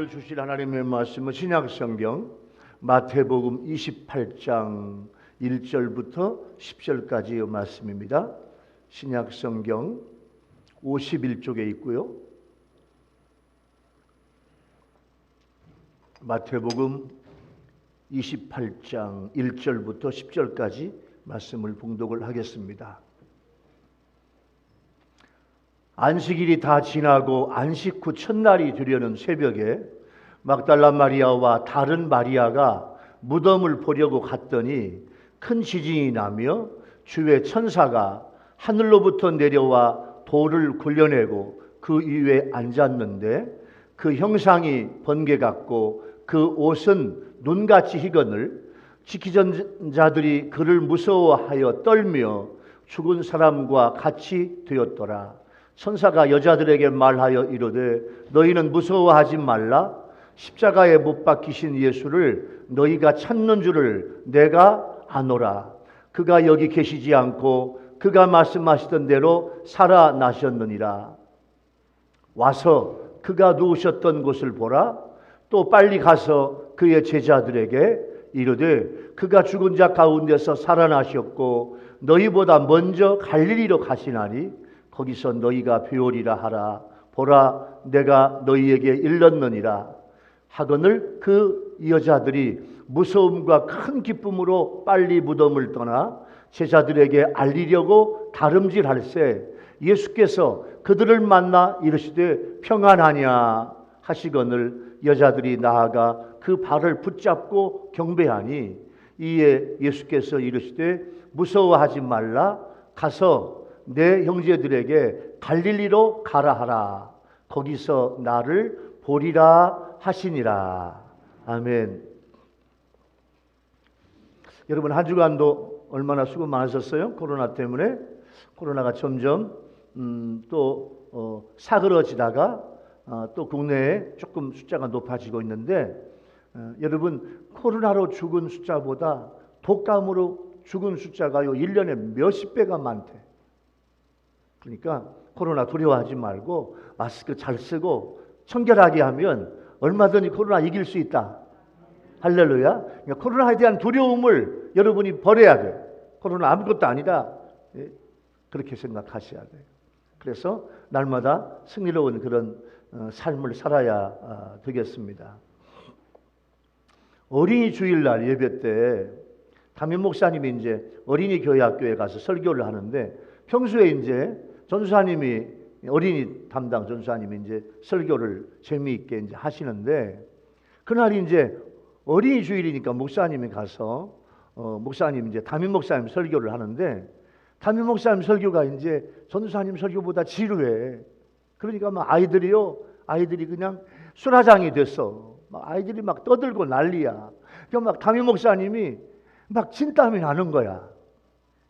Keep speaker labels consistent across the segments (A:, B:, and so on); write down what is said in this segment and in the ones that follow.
A: 오늘 주실 하나님의 말씀은 신약성경 마태복음 28장 1절부터 10절까지의 말씀입니다. 신약성경 51쪽에 있고요. 마태복음 28장 1절부터 10절까지 말씀을 봉독을 하겠습니다. 안식일이 다 지나고 안식 후 첫날이 되려는 새벽에 막달라 마리아와 다른 마리아가 무덤을 보려고 갔더니 큰 지진이 나며 주의 천사가 하늘로부터 내려와 돌을 굴려내고 그 위에 앉았는데 그 형상이 번개 같고 그 옷은 눈같이 희건을 지키던 자들이 그를 무서워하여 떨며 죽은 사람과 같이 되었더라. 천사가 여자들에게 말하여 이르되 너희는 무서워하지 말라. 십자가에 못 박히신 예수를 너희가 찾는 줄을 내가 아노라. 그가 여기 계시지 않고 그가 말씀하시던 대로 살아나셨느니라. 와서 그가 누우셨던 곳을 보라. 또 빨리 가서 그의 제자들에게 이르되 그가 죽은 자 가운데서 살아나셨고 너희보다 먼저 갈릴리로 가시나니 거기서 너희가 배우리라 하라. 보라, 내가 너희에게 일렀느니라. 하거늘 그 여자들이 무서움과 큰 기쁨으로 빨리 무덤을 떠나 제자들에게 알리려고 다름질할세 예수께서 그들을 만나 이르시되 평안하냐 하시거늘 여자들이 나아가 그 발을 붙잡고 경배하니 이에 예수께서 이르시되 무서워하지 말라. 가서 내 형제들에게 갈릴리로 가라 하라. 거기서 나를 보리라 하시니라. 아멘. 여러분, 한 주간도 얼마나 수고 많으셨어요? 코로나 때문에. 코로나가 점점 또 사그러지다가 또 국내에 조금 숫자가 높아지고 있는데 여러분, 코로나로 죽은 숫자보다 독감으로 죽은 숫자가요 1년에 몇십 배가 많대. 그러니까 코로나 두려워하지 말고 마스크 잘 쓰고 청결하게 하면 얼마든지 코로나 이길 수 있다. 할렐루야. 그러니까 코로나에 대한 두려움을 여러분이 버려야 돼. 코로나 아무것도 아니다. 그렇게 생각하셔야 돼요. 그래서 날마다 승리로운 그런 삶을 살아야 되겠습니다. 어린이 주일날 예배 때 담임 목사님이 이제 어린이 교회 학교에 가서 설교를 하는데 평소에 이제 전수사님이 어린이 담당 전수사님이 이제 설교를 재미있게 이제 하시는데 그날이 이제 어린이 주일이니까 목사님이 가서 목사님 이제 담임 목사님 설교를 하는데 담임 목사님 설교가 이제 전수사님 설교보다 지루해. 그러니까 막 아이들이 그냥 수라장이 됐어. 막 아이들이 막 떠들고 난리야. 그러니까 막 담임 목사님이 막 진땀이 나는 거야.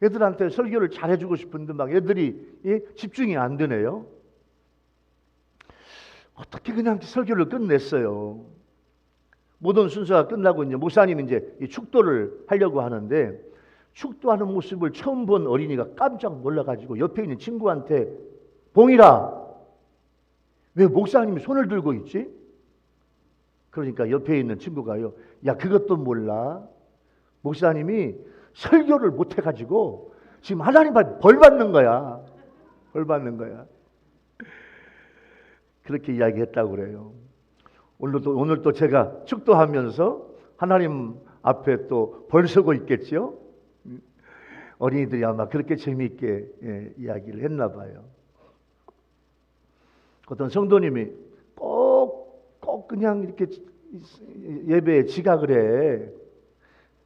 A: 애들한테 설교를 잘해주고 싶은데 막 애들이 집중이 안 되네요. 어떻게 그냥 설교를 끝냈어요. 모든 순서가 끝나고 이제 목사님이 이제 축도를 하려고 하는데 축도하는 모습을 처음 본 어린이가 깜짝 놀라가지고 옆에 있는 친구한테 봉이라, 왜 목사님이 손을 들고 있지? 그러니까 옆에 있는 친구가요, 야 그것도 몰라. 목사님이 설교를 못해가지고 지금 하나님한테 벌 받는 거야. 벌 받는 거야. 그렇게 이야기했다고 그래요. 오늘 또 제가 축도하면서 하나님 앞에 또 벌 서고 있겠죠. 어린이들이 아마 그렇게 재미있게 이야기를 했나 봐요. 어떤 성도님이 꼭 그냥 이렇게 예배에 지각을 해.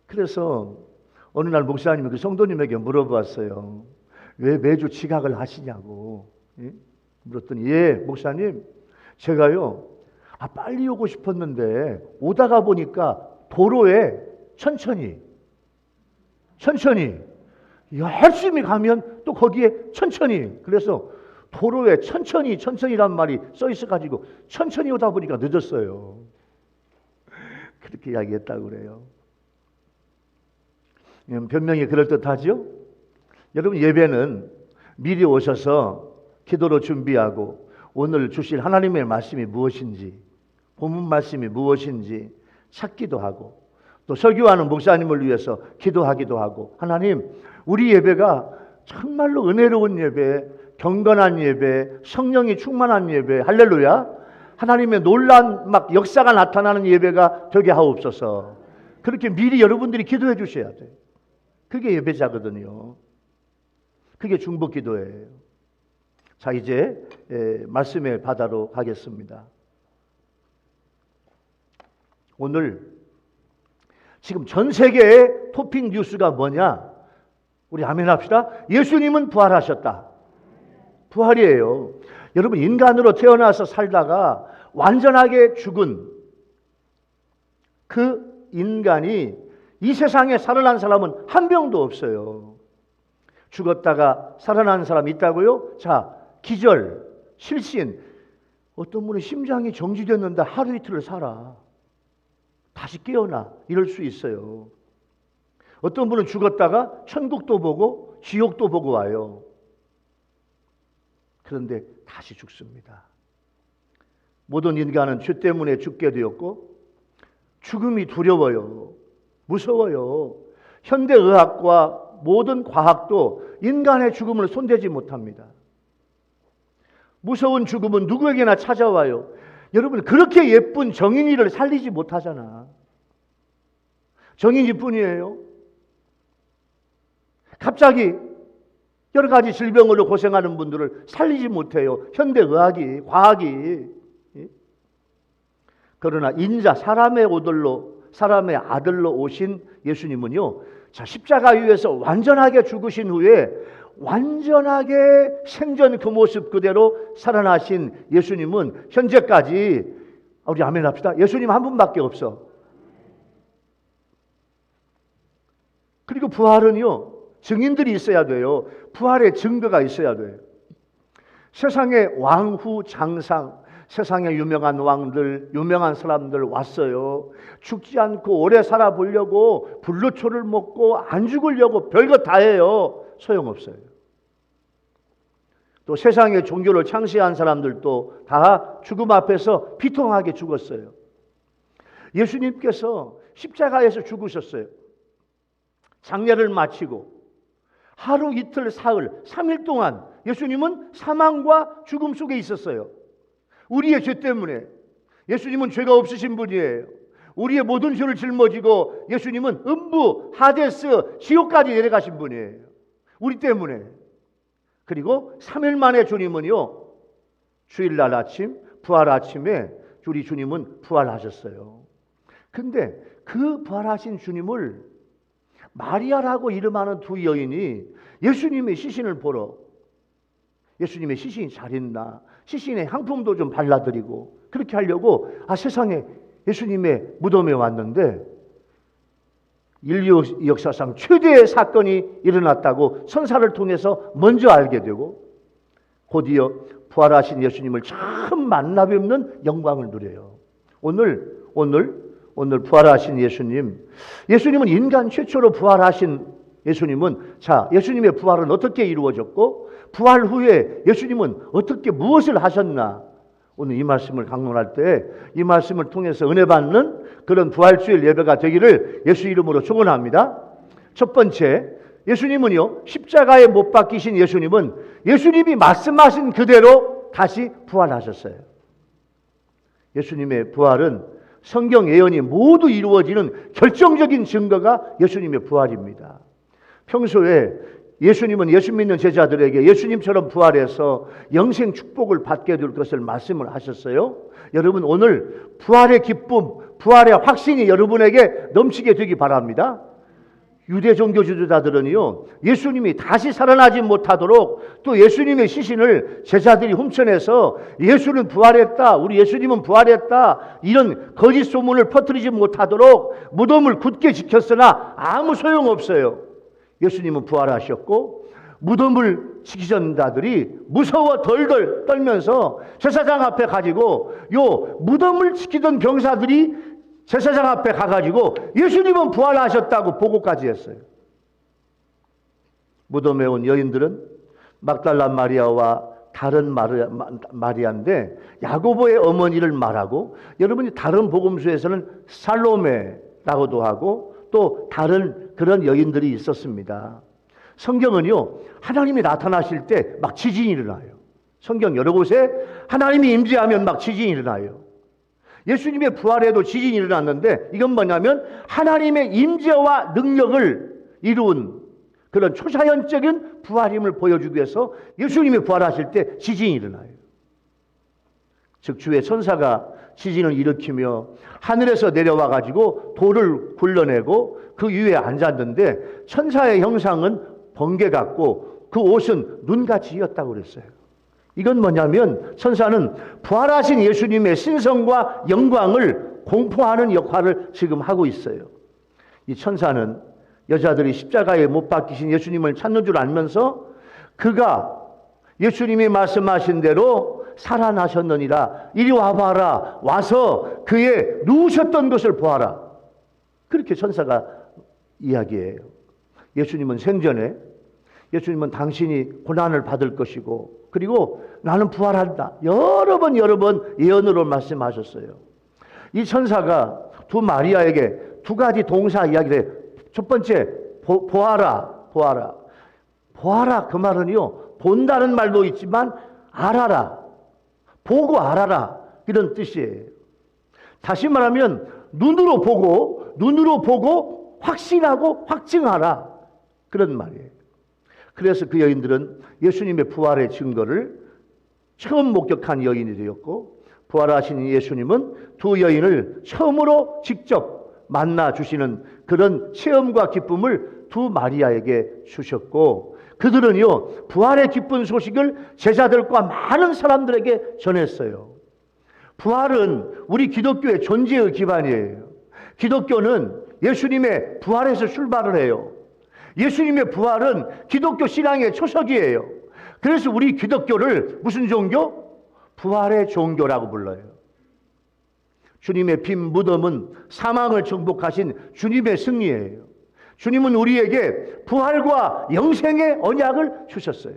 A: 그래서 어느 날 목사님이 그 성도님에게 물어봤어요. 왜 매주 지각을 하시냐고. 물었더니 예 목사님, 제가요 빨리 오고 싶었는데 오다가 보니까 도로에 천천히 열심히 가면 또 거기에 천천히, 그래서 도로에 천천히란 말이 써 있어가지고 천천히 오다 보니까 늦었어요. 그렇게 이야기했다고 그래요. 변명이 그럴듯하죠? 여러분, 예배는 미리 오셔서 기도로 준비하고 오늘 주실 하나님의 말씀이 무엇인지 본문 말씀이 무엇인지 찾기도 하고 또 설교하는 목사님을 위해서 기도하기도 하고 하나님 우리 예배가 정말로 은혜로운 예배, 경건한 예배, 성령이 충만한 예배 할렐루야 하나님의 놀라운 막 역사가 나타나는 예배가 되게 하옵소서. 그렇게 미리 여러분들이 기도해 주셔야 돼요. 그게 예배자거든요. 그게 중보 기도예요. 자 이제 말씀의 바다로 가겠습니다. 오늘 지금 전 세계의 토픽 뉴스가 뭐냐? 우리 아멘 합시다. 예수님은 부활하셨다. 부활이에요. 여러분 인간으로 태어나서 살다가 완전하게 죽은 그 인간이 이 세상에 살아난 사람은 한 명도 없어요. 죽었다가 살아난 사람 있다고요? 자, 기절, 실신. 어떤 분은 심장이 정지됐는데 하루 이틀을 살아. 다시 깨어나. 이럴 수 있어요. 어떤 분은 죽었다가 천국도 보고 지옥도 보고 와요. 그런데 다시 죽습니다. 모든 인간은 죄 때문에 죽게 되었고 죽음이 두려워요. 무서워요. 현대의학과 모든 과학도 인간의 죽음을 손대지 못합니다. 무서운 죽음은 누구에게나 찾아와요. 여러분 그렇게 예쁜 정인이를 살리지 못하잖아. 정인이뿐이에요. 갑자기 여러 가지 질병으로 고생하는 분들을 살리지 못해요. 현대의학이, 과학이. 그러나 인자 사람의 아들로 오신 예수님은요. 자, 십자가 위에서 완전하게 죽으신 후에 완전하게 생전 그 모습 그대로 살아나신 예수님은 현재까지 우리 아멘 합시다. 예수님 한 분밖에 없어. 그리고 부활은요. 증인들이 있어야 돼요. 부활의 증거가 있어야 돼요. 세상에 왕후 장상 세상에 유명한 왕들, 유명한 사람들 왔어요. 죽지 않고 오래 살아보려고 불로초를 먹고 안 죽으려고 별거 다 해요. 소용없어요. 또 세상의 종교를 창시한 사람들도 다 죽음 앞에서 비통하게 죽었어요. 예수님께서 십자가에서 죽으셨어요. 장례를 마치고 하루 이틀 사흘 3일 동안 예수님은 사망과 죽음 속에 있었어요. 우리의 죄 때문에. 예수님은 죄가 없으신 분이에요. 우리의 모든 죄를 짊어지고 예수님은 음부, 하데스, 지옥까지 내려가신 분이에요. 우리 때문에. 그리고 3일 만에 주님은요. 주일날 아침, 부활 아침에 우리 주님은 부활하셨어요. 근데 그 부활하신 주님을 마리아라고 이름하는 두 여인이 예수님의 시신을 보러 예수님의 시신이 잘 있나 시신에 향품도 좀 발라드리고 그렇게 하려고 세상에 예수님의 무덤에 왔는데 인류 역사상 최대의 사건이 일어났다고 선사를 통해서 먼저 알게 되고 곧이어 부활하신 예수님을 처음 만나 뵙는 영광을 누려요. 오늘 부활하신 예수님은 인간 최초로 부활하신 예수님은 자, 예수님의 부활은 어떻게 이루어졌고 부활 후에 예수님은 어떻게 무엇을 하셨나? 오늘 이 말씀을 강론할 때 이 말씀을 통해서 은혜 받는 그런 부활주일 예배가 되기를 예수 이름으로 축원합니다. 첫 번째, 예수님은요. 십자가에 못 박히신 예수님은 예수님이 말씀하신 그대로 다시 부활하셨어요. 예수님의 부활은 성경 예언이 모두 이루어지는 결정적인 증거가 예수님의 부활입니다. 평소에 예수님은 예수 믿는 제자들에게 예수님처럼 부활해서 영생 축복을 받게 될 것을 말씀을 하셨어요. 여러분 오늘 부활의 기쁨, 부활의 확신이 여러분에게 넘치게 되기 바랍니다. 유대 종교 지도자들은요 예수님이 다시 살아나지 못하도록 또 예수님의 시신을 제자들이 훔쳐내서 예수는 부활했다, 우리 예수님은 부활했다 이런 거짓 소문을 퍼뜨리지 못하도록 무덤을 굳게 지켰으나 아무 소용없어요. 예수님은 부활하셨고 무덤을 지키던 자들이 무서워 덜덜 떨면서 제사장 앞에 가지고 요 무덤을 지키던 병사들이 제사장 앞에 가가지고 예수님은 부활하셨다고 보고까지 했어요. 무덤에 온 여인들은 막달라 마리아와 다른 마리아인데 야고보의 어머니를 말하고, 여러분이 다른 복음서에서는 살로메라고도 하고 또 다른 그런 여인들이 있었습니다. 성경은요, 하나님이 나타나실 때 막 지진이 일어나요. 성경 여러 곳에 하나님이 임재하면 막 지진이 일어나요. 예수님의 부활에도 지진이 일어났는데, 이건 뭐냐면 하나님의 임재와 능력을 이룬 그런 초자연적인 부활임을 보여주기 위해서 예수님이 부활하실 때 지진이 일어나요. 즉 주의 천사가 지진을 일으키며 하늘에서 내려와 가지고 돌을 굴러내고 그 위에 앉았는데, 천사의 형상은 번개 같고 그 옷은 눈같이 이었다고 그랬어요. 이건 뭐냐면 천사는 부활하신 예수님의 신성과 영광을 공포하는 역할을 지금 하고 있어요. 이 천사는 여자들이 십자가에 못 박히신 예수님을 찾는 줄 알면서 그가 예수님이 말씀하신 대로 살아나셨느니라, 이리 와봐라, 와서 그의 누우셨던 것을 보아라, 그렇게 천사가 이야기해요. 예수님은 생전에 예수님은 당신이 고난을 받을 것이고 그리고 나는 부활한다, 여러 번 예언으로 말씀하셨어요. 이 천사가 두 마리아에게 두 가지 동사 이야기를 해요. 첫 번째, 보아라. 보아라, 그 말은요, 본다는 말도 있지만 알아라, 보고 알아라, 이런 뜻이에요. 다시 말하면 눈으로 보고 확신하고 확증하라, 그런 말이에요. 그래서 그 여인들은 예수님의 부활의 증거를 처음 목격한 여인이 되었고, 부활하신 예수님은 두 여인을 처음으로 직접 만나 주시는 그런 체험과 기쁨을 두 마리아에게 주셨고, 그들은요 부활의 기쁜 소식을 제자들과 많은 사람들에게 전했어요. 부활은 우리 기독교의 존재의 기반이에요. 기독교는 예수님의 부활에서 출발을 해요. 예수님의 부활은 기독교 신앙의 초석이에요. 그래서 우리 기독교를 무슨 종교? 부활의 종교라고 불러요. 주님의 빈 무덤은 사망을 정복하신 주님의 승리예요. 주님은 우리에게 부활과 영생의 언약을 주셨어요.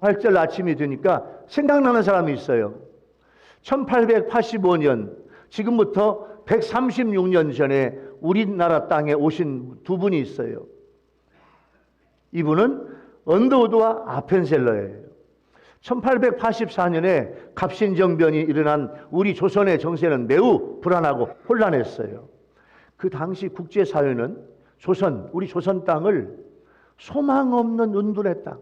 A: 부활절 아침이 되니까 생각나는 사람이 있어요. 1885년, 지금부터 136년 전에 우리나라 땅에 오신 두 분이 있어요. 이분은 언더우드와 아펜셀러예요. 1884년에 갑신정변이 일어난 우리 조선의 정세는 매우 불안하고 혼란했어요. 그 당시 국제사회는 우리 조선 땅을 소망 없는 운둔의 땅,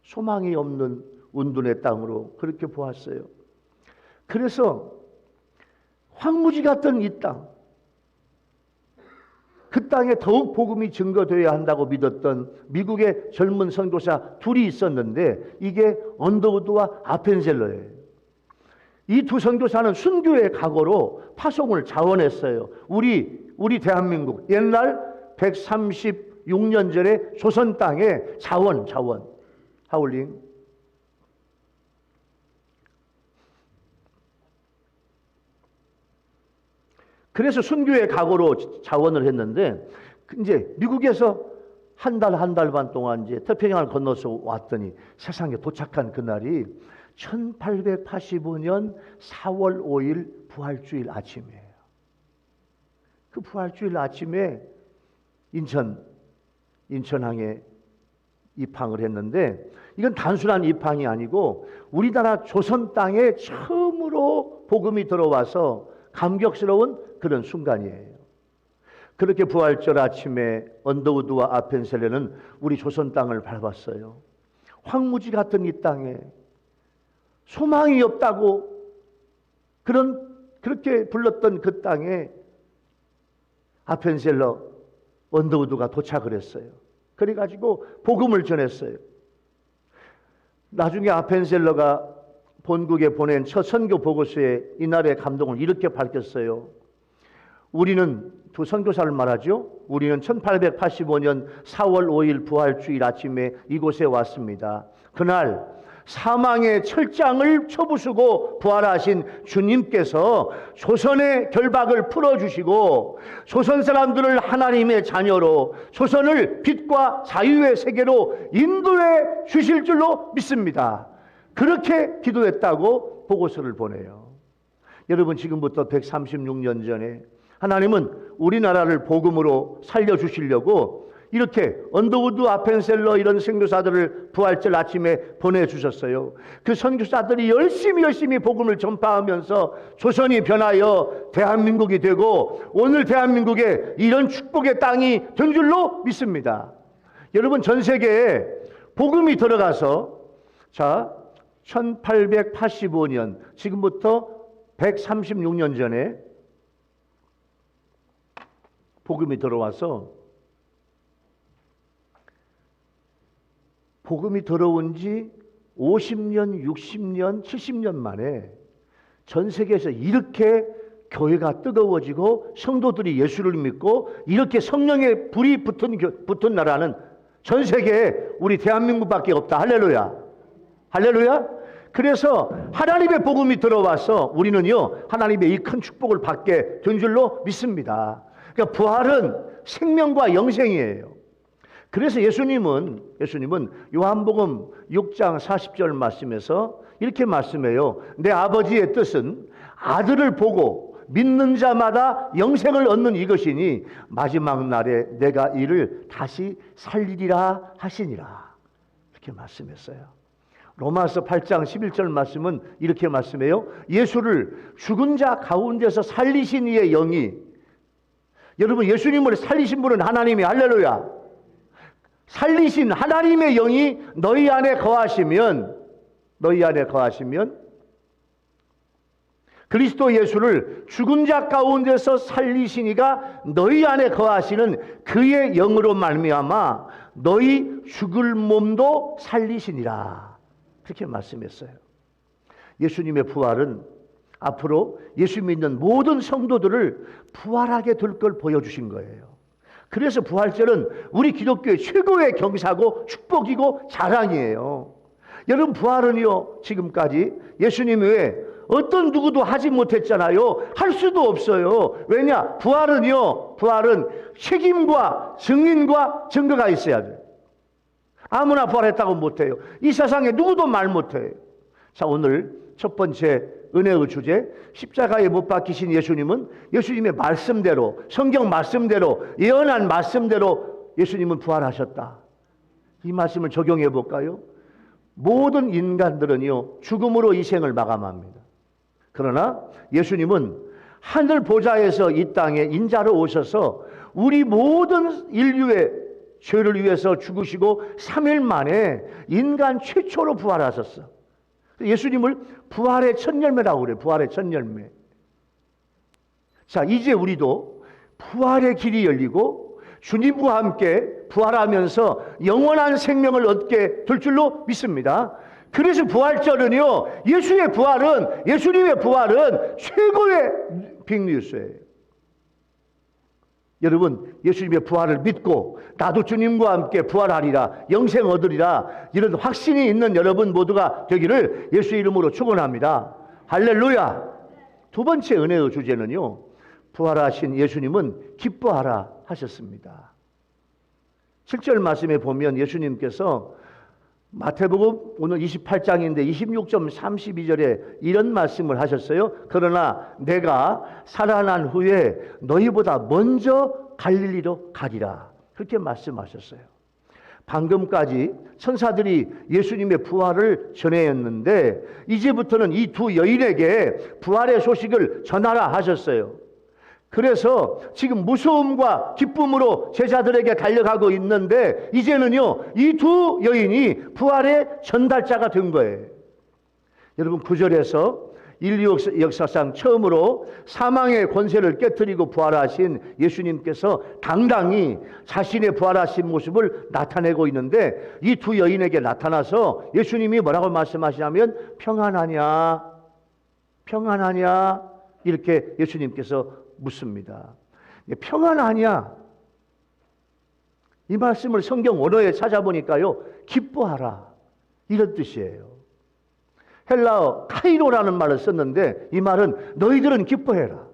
A: 소망이 없는 운둔의 땅으로 그렇게 보았어요. 그래서 황무지 같은 이 땅, 그 땅에 더욱 복음이 증거되어야 한다고 믿었던 미국의 젊은 선교사 둘이 있었는데, 이게 언더우드와 아펜셀러예요. 이 두 선교사는 순교의 각오로 파송을 자원했어요. 우리 대한민국 옛날 136년 전에 조선 땅에 자원 하울링. 그래서 순교의 각오로 자원을 했는데, 이제 미국에서 한 달 반 동안 이제 태평양을 건너서 왔더니 세상에 도착한 그날이 1885년 4월 5일 부활주일 아침이에요. 그 부활주일 아침에 인천항에 입항을 했는데, 이건 단순한 입항이 아니고 우리나라 조선 땅에 처음으로 복음이 들어와서 감격스러운 그런 순간이에요. 그렇게 부활절 아침에 언더우드와 아펜셀러는 우리 조선 땅을 밟았어요. 황무지 같은 이 땅에 소망이 없다고 그렇게 불렀던 그 땅에 아펜셀러, 언더우드가 도착을 했어요. 그래가지고 복음을 전했어요. 나중에 아펜셀러가 본국에 보낸 첫 선교 보고서에 이날의 감동을 이렇게 밝혔어요. 우리는, 두 선교사를 말하죠. 우리는 1885년 4월 5일 부활주일 아침에 이곳에 왔습니다. 그날 사망의 철장을 쳐부수고 부활하신 주님께서 조선의 결박을 풀어주시고 조선 사람들을 하나님의 자녀로, 조선을 빛과 자유의 세계로 인도해 주실 줄로 믿습니다. 그렇게 기도했다고 보고서를 보내요. 여러분, 지금부터 136년 전에 하나님은 우리나라를 복음으로 살려주시려고 이렇게 언더우드, 아펜셀러 이런 선교사들을 부활절 아침에 보내주셨어요. 그 선교사들이 열심히 복음을 전파하면서 조선이 변하여 대한민국이 되고 오늘 대한민국에 이런 축복의 땅이 된 줄로 믿습니다. 여러분, 전 세계에 복음이 들어가서, 자, 1885년, 지금부터 136년 전에 복음이 들어와서, 복음이 들어온 지 50년, 60년, 70년 만에 전 세계에서 이렇게 교회가 뜨거워지고 성도들이 예수를 믿고 이렇게 성령의 불이 붙은 나라는 전 세계에 우리 대한민국밖에 없다. 할렐루야. 할렐루야. 그래서 하나님의 복음이 들어와서 우리는요, 하나님의 이 큰 축복을 받게 된 줄로 믿습니다. 그러니까 부활은 생명과 영생이에요. 그래서 예수님은 요한복음 6장 40절 말씀에서 이렇게 말씀해요. 내 아버지의 뜻은 아들을 보고 믿는 자마다 영생을 얻는 이것이니 마지막 날에 내가 이를 다시 살리리라 하시니라. 이렇게 말씀했어요. 로마서 8장 11절 말씀은 이렇게 말씀해요. 예수를 죽은 자 가운데서 살리신 이의 영이, 여러분, 예수님을 살리신 분은 하나님이, 할렐루야. 살리신 하나님의 영이 너희 안에 거하시면 그리스도 예수를 죽은 자 가운데서 살리신 이가 너희 안에 거하시는 그의 영으로 말미암아 너희 죽을 몸도 살리시니라. 그렇게 말씀했어요. 예수님의 부활은 앞으로 예수 믿는 모든 성도들을 부활하게 될 걸 보여주신 거예요. 그래서 부활절은 우리 기독교의 최고의 경사고 축복이고 자랑이에요. 여러분, 부활은요, 지금까지 예수님 외에 어떤 누구도 하지 못했잖아요. 할 수도 없어요. 왜냐? 부활은 책임과 증인과 증거가 있어야 돼요. 아무나 부활했다고 못해요. 이 세상에 누구도 말 못해요. 자, 오늘 첫 번째 은혜의 주제, 십자가에 못 박히신 예수님은 예수님의 말씀대로, 성경 말씀대로, 예언한 말씀대로 예수님은 부활하셨다. 이 말씀을 적용해 볼까요? 모든 인간들은요, 죽음으로 이 생을 마감합니다. 그러나 예수님은 하늘 보좌에서 이 땅에 인자로 오셔서 우리 모든 인류의 죄를 위해서 죽으시고 3일 만에 인간 최초로 부활하셨어. 예수님을 부활의 첫 열매라고 그래요. 부활의 첫 열매. 자, 이제 우리도 부활의 길이 열리고 주님과 함께 부활하면서 영원한 생명을 얻게 될 줄로 믿습니다. 그래서 부활절은요, 예수님의 부활은 최고의 빅뉴스예요. 여러분, 예수님의 부활을 믿고 나도 주님과 함께 부활하리라, 영생 얻으리라, 이런 확신이 있는 여러분 모두가 되기를 예수 이름으로 축원합니다. 할렐루야. 두 번째 은혜의 주제는요, 부활하신 예수님은 기뻐하라 하셨습니다. 7절 말씀에 보면 예수님께서 마태복음 오늘 28장인데 26점 32절에 이런 말씀을 하셨어요. 그러나 내가 살아난 후에 너희보다 먼저 갈릴리로 가리라. 그렇게 말씀하셨어요. 방금까지 천사들이 예수님의 부활을 전했는데 이제부터는 이 두 여인에게 부활의 소식을 전하라 하셨어요. 그래서 지금 무서움과 기쁨으로 제자들에게 달려가고 있는데 이제는요, 이 두 여인이 부활의 전달자가 된 거예요. 여러분, 9절에서 인류 역사상 처음으로 사망의 권세를 깨뜨리고 부활하신 예수님께서 당당히 자신의 부활하신 모습을 나타내고 있는데 이 두 여인에게 나타나서 예수님이 뭐라고 말씀하시냐면 평안하냐? 평안하냐? 이렇게 예수님께서 묻습니다. 평안하냐? 이 말씀을 성경 원어에 찾아보니까요, 기뻐하라, 이런 뜻이에요. 헬라어 카이로라는 말을 썼는데 이 말은 너희들은 기뻐해라.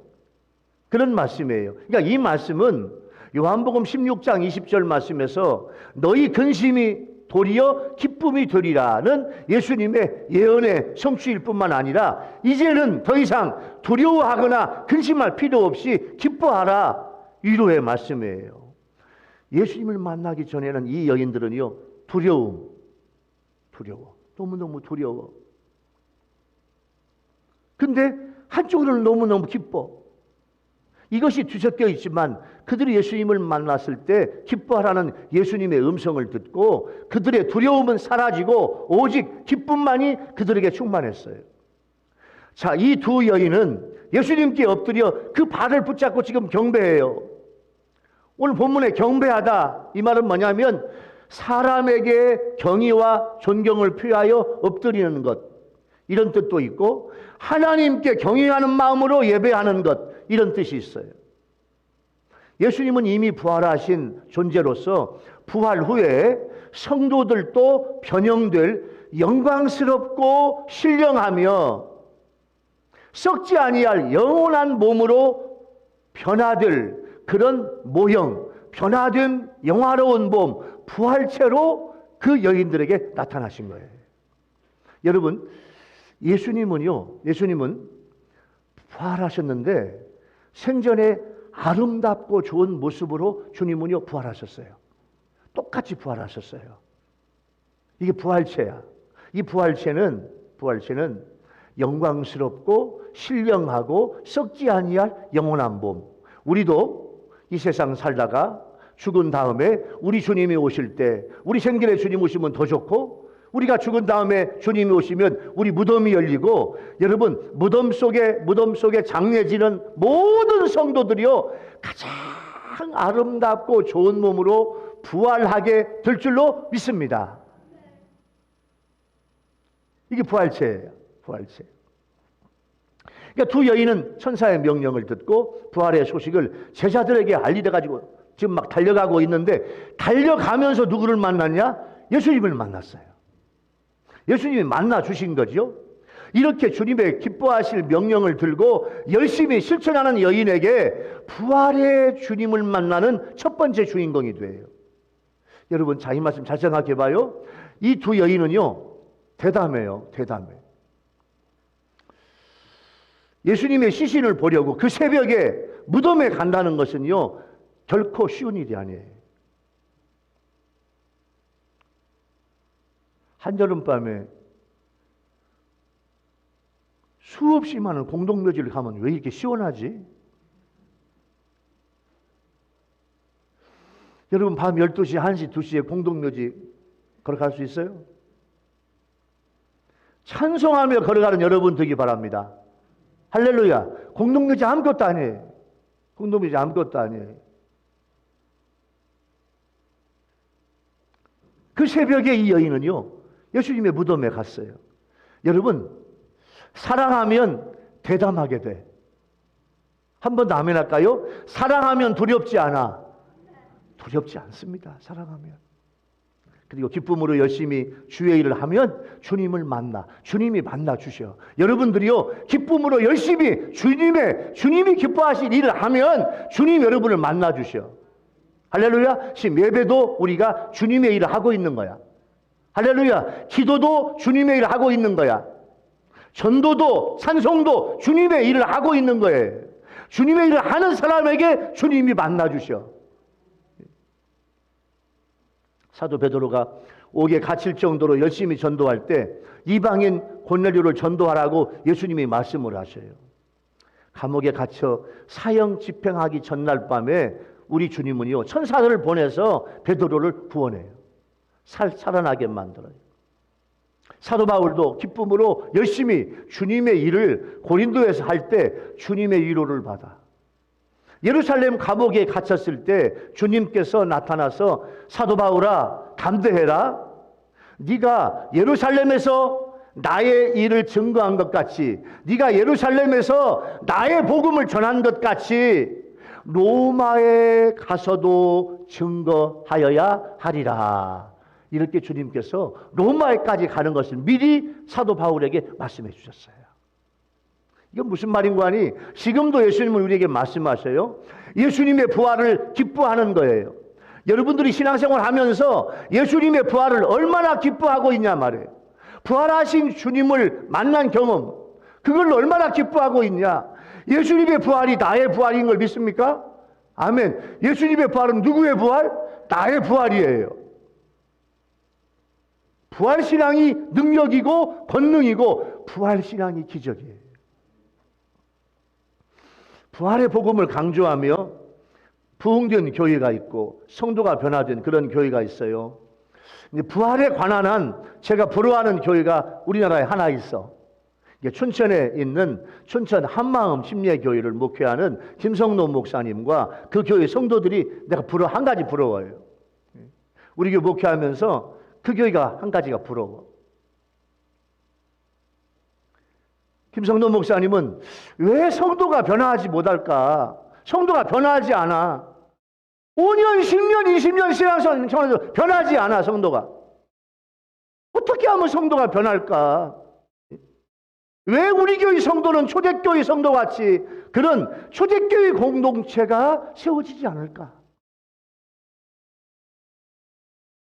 A: 그런 말씀이에요. 그러니까 이 말씀은 요한복음 16장 20절 말씀에서 너희 근심이 도리어 기쁨이 되리라는 예수님의 예언의 성취일 뿐만 아니라 이제는 더 이상 두려워하거나 근심할 필요 없이 기뻐하라, 위로의 말씀이에요. 예수님을 만나기 전에는 이 여인들은요, 두려워. 너무너무 두려워. 근데 한쪽으로는 너무너무 기뻐. 이것이 뒤섞여 있지만 그들이 예수님을 만났을 때 기뻐하라는 예수님의 음성을 듣고 그들의 두려움은 사라지고 오직 기쁨만이 그들에게 충만했어요. 자, 이 두 여인은 예수님께 엎드려 그 발을 붙잡고 지금 경배해요. 오늘 본문에 경배하다, 이 말은 뭐냐면 사람에게 경의와 존경을 표하여 엎드리는 것, 이런 뜻도 있고 하나님께 경외하는 마음으로 예배하는 것, 이런 뜻이 있어요. 예수님은 이미 부활하신 존재로서 부활 후에 성도들도 변형될 영광스럽고 신령하며 썩지 아니할 영원한 몸으로 변화될 그런 모형, 변화된 영화로운 몸, 부활체로 그 여인들에게 나타나신 거예요. 여러분, 예수님은 부활하셨는데 생전에 아름답고 좋은 모습으로 주님은요 부활하셨어요. 똑같이 부활하셨어요. 이게 부활체야. 이 부활체는 영광스럽고 신령하고 썩지 아니할 영원한 몸. 우리도 이 세상 살다가 죽은 다음에 우리 주님이 오실 때, 우리 생전에 주님 오시면 더 좋고, 우리가 죽은 다음에 주님이 오시면 우리 무덤이 열리고, 여러분 무덤 속에 장례 지는 모든 성도들이요 가장 아름답고 좋은 몸으로 부활하게 될 줄로 믿습니다. 이게 부활체예요. 부활체. 그러니까 두 여인은 천사의 명령을 듣고 부활의 소식을 제자들에게 알리려 가지고 지금 막 달려가고 있는데, 달려가면서 누구를 만났냐? 예수님을 만났어요. 예수님이 만나 주신 거죠. 이렇게 주님의 기뻐하실 명령을 들고 열심히 실천하는 여인에게 부활의 주님을 만나는 첫 번째 주인공이 돼요. 여러분, 자기 말씀 잘 생각해 봐요. 이 두 여인은요 대담해요. 예수님의 시신을 보려고 그 새벽에 무덤에 간다는 것은요 결코 쉬운 일이 아니에요. 한여름밤에 수없이 많은 공동묘지를 가면 왜 이렇게 시원하지? 여러분, 밤 12시, 1시, 2시에 공동묘지 걸어갈 수 있어요? 찬송하며 걸어가는 여러분 되기 바랍니다. 할렐루야. 공동묘지 아무것도 아니에요. 공동묘지 아무것도 아니에요. 그 새벽에 이 여인은요 예수님의 무덤에 갔어요. 여러분, 사랑하면 대담하게 돼. 한 번 더 아멘 할까요? 사랑하면 두렵지 않아. 두렵지 않습니다. 사랑하면. 그리고 기쁨으로 열심히 주의 일을 하면 주님을 만나, 주님이 만나 주셔. 여러분들이요 기쁨으로 열심히 주님이 기뻐하실 일을 하면 주님 여러분을 만나 주셔. 할렐루야. 지금 예배도 우리가 주님의 일을 하고 있는 거야. 할렐루야. 기도도 주님의 일을 하고 있는 거야. 전도도 찬송도 주님의 일을 하고 있는 거예요. 주님의 일을 하는 사람에게 주님이 만나 주셔. 사도 베드로가 옥에 갇힐 정도로 열심히 전도할 때 이방인 고넬료를 전도하라고 예수님이 말씀을 하셔요. 감옥에 갇혀 사형 집행하기 전날 밤에 우리 주님은요 천사들을 보내서 베드로를 구원해요. 살아나게 만들어요. 사도 바울도 기쁨으로 열심히 주님의 일을 고린도에서 할 때 주님의 위로를 받아. 예루살렘 감옥에 갇혔을 때 주님께서 나타나서 사도 바울아 담대해라. 네가 예루살렘에서 나의 일을 증거한 것 같이, 네가 예루살렘에서 나의 복음을 전한 것 같이 로마에 가서도 증거하여야 하리라. 이렇게 주님께서 로마에까지 가는 것을 미리 사도 바울에게 말씀해 주셨어요. 이건 무슨 말인고 하니 지금도 예수님은 우리에게 말씀하셔요. 예수님의 부활을 기뻐하는 거예요. 여러분들이 신앙생활 하면서 예수님의 부활을 얼마나 기뻐하고 있냐 말이에요. 부활하신 주님을 만난 경험, 그걸 얼마나 기뻐하고 있냐. 예수님의 부활이 나의 부활인 걸 믿습니까? 아멘. 예수님의 부활은 누구의 부활? 나의 부활이에요. 부활신앙이 능력이고 권능이고 부활신앙이 기적이에요. 부활의 복음을 강조하며 부흥된 교회가 있고 성도가 변화된 그런 교회가 있어요. 부활에 관한 한 제가 부러워하는 교회가 우리나라에 하나 있어. 춘천에 있는 춘천 한마음 심리교회를 목회하는 김성노 목사님과 그 교회 성도들이 내가 한 가지 부러워요. 우리 교회 목회하면서 그 교회가 한 가지가 부러워. 김성노 목사님은 왜 성도가 변화하지 못할까? 성도가 변화하지 않아. 5년, 10년, 20년 신앙생활에서 변하지 않아, 성도가. 어떻게 하면 성도가 변할까? 왜 우리 교회 성도는 초대교회 성도같이 그런 초대교회 공동체가 세워지지 않을까?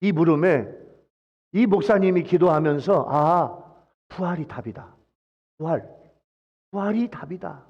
A: 이 물음에 이 목사님이 기도하면서 부활이 답이다. 부활이 답이다.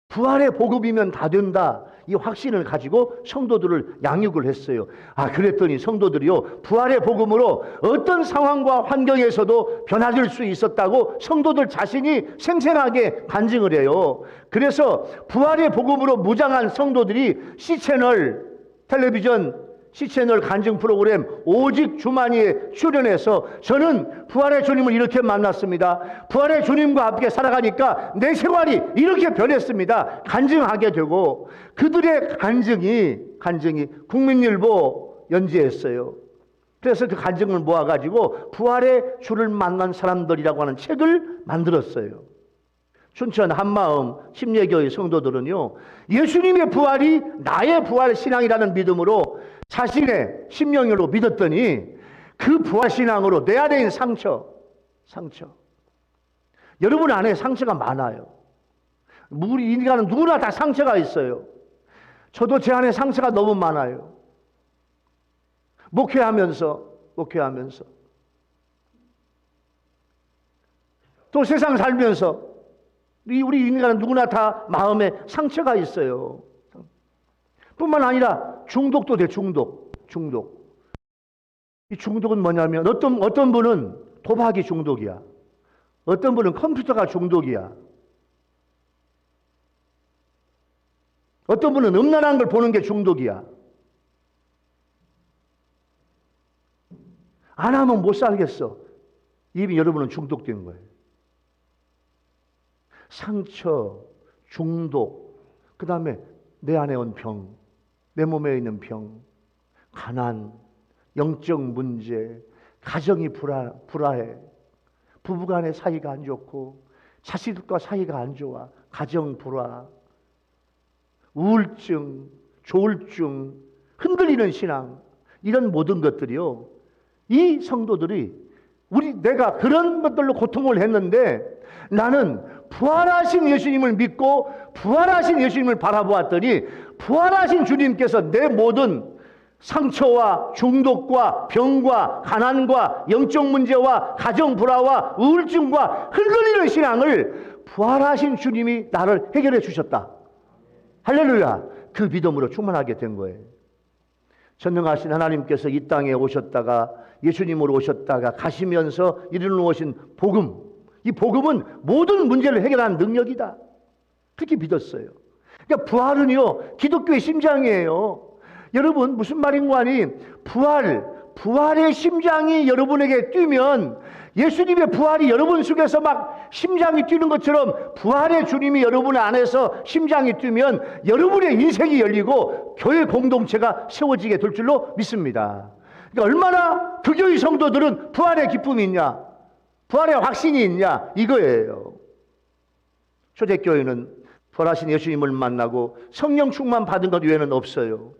A: 부활의 복음이면 다 된다. 이 확신을 가지고 성도들을 양육을 했어요. 그랬더니 성도들이요, 부활의 복음으로 어떤 상황과 환경에서도 변화될 수 있었다고 성도들 자신이 생생하게 간증을 해요. 그래서 부활의 복음으로 무장한 성도들이 C채널 텔레비전 C채널 간증 프로그램 오직 주만이에 출연해서 저는 부활의 주님을 이렇게 만났습니다. 부활의 주님과 함께 살아가니까 내 생활이 이렇게 변했습니다. 간증하게 되고 그들의 간증이 국민일보 연재했어요. 그래서 그 간증을 모아가지고 부활의 주를 만난 사람들이라고 하는 책을 만들었어요. 춘천 한마음 심예교회 성도들은요, 예수님의 부활이 나의 부활 신앙이라는 믿음으로 자신의 심령으로 믿었더니 그 부활 신앙으로 내 안에 있는 상처. 여러분 안에 상처가 많아요. 우리 인간은 누구나 다 상처가 있어요. 저도 제 안에 상처가 너무 많아요. 목회하면서 또 세상 살면서 우리 인간은 누구나 다 마음에 상처가 있어요. 뿐만 아니라 중독도 돼. 중독. 이 중독은 뭐냐면 어떤 분은 도박이 중독이야. 어떤 분은 컴퓨터가 중독이야. 어떤 분은 음란한 걸 보는 게 중독이야. 안 하면 못 살겠어. 이미 여러분은 중독된 거예요. 상처, 중독, 그 다음에 내 안에 온 병, 내 몸에 있는 병, 가난, 영적 문제, 가정이 불화해, 부부간의 사이가 안 좋고 자식들과 사이가 안 좋아, 가정 불화, 우울증, 조울증, 흔들리는 신앙, 이런 모든 것들이요, 이 성도들이 내가 그런 것들로 고통을 했는데 나는 부활하신 예수님을 믿고 부활하신 예수님을 바라보았더니 부활하신 주님께서 내 모든 상처와 중독과 병과 가난과 영적 문제와 가정 불화와 우울증과 흔들리는 신앙을 부활하신 주님이 나를 해결해 주셨다. 할렐루야. 그 믿음으로 충만하게 된 거예요. 전능하신 하나님께서 이 땅에 오셨다가 예수님으로 오셨다가 가시면서 이루어오신 복음, 이 복음은 모든 문제를 해결하는 능력이다. 그렇게 믿었어요. 그러니까 부활은요, 기독교의 심장이에요. 여러분, 무슨 말인고 하니 부활의 심장이 여러분에게 뛰면 예수님의 부활이 여러분 속에서 막 심장이 뛰는 것처럼 부활의 주님이 여러분 안에서 심장이 뛰면 여러분의 인생이 열리고 교회 공동체가 세워지게 될 줄로 믿습니다. 그러니까 얼마나 그 교회 성도들은 부활의 기쁨이 있냐, 부활의 확신이 있냐, 이거예요. 초대교회는 부활하신 예수님을 만나고 성령 충만 받은 것 외에는 없어요.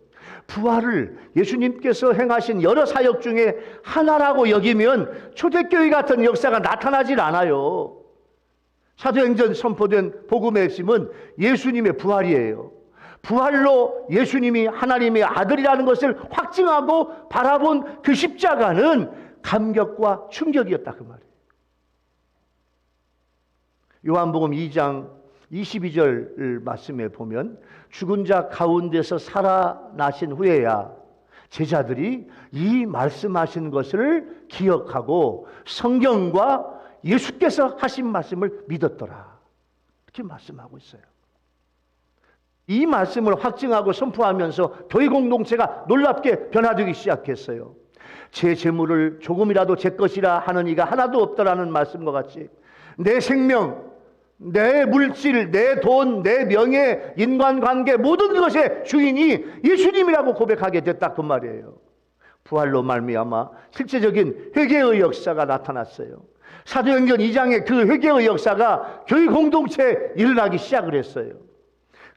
A: 부활을 예수님께서 행하신 여러 사역 중에 하나라고 여기면 초대교회 같은 역사가 나타나질 않아요. 사도행전 선포된 복음의 핵심은 예수님의 부활이에요. 부활로 예수님이 하나님의 아들이라는 것을 확증하고 바라본 그 십자가는 감격과 충격이었다 그 말이에요. 요한복음 2장 22절 말씀에 보면 죽은 자 가운데서 살아나신 후에야 제자들이 이 말씀하신 것을 기억하고 성경과 예수께서 하신 말씀을 믿었더라. 이렇게 말씀하고 있어요. 이 말씀을 확증하고 선포하면서 교회 공동체가 놀랍게 변화되기 시작했어요. 제 재물을 조금이라도 제 것이라 하는 이가 하나도 없다라는 말씀과 같이 내 생명, 내 물질, 내 돈, 내 명예, 인간관계 모든 것의 주인이 예수님이라고 고백하게 됐다 그 말이에요. 부활로 말미암아 실제적인 회개의 역사가 나타났어요. 사도행전 2장의 그 회개의 역사가 교회 공동체에 일어나기 시작을 했어요.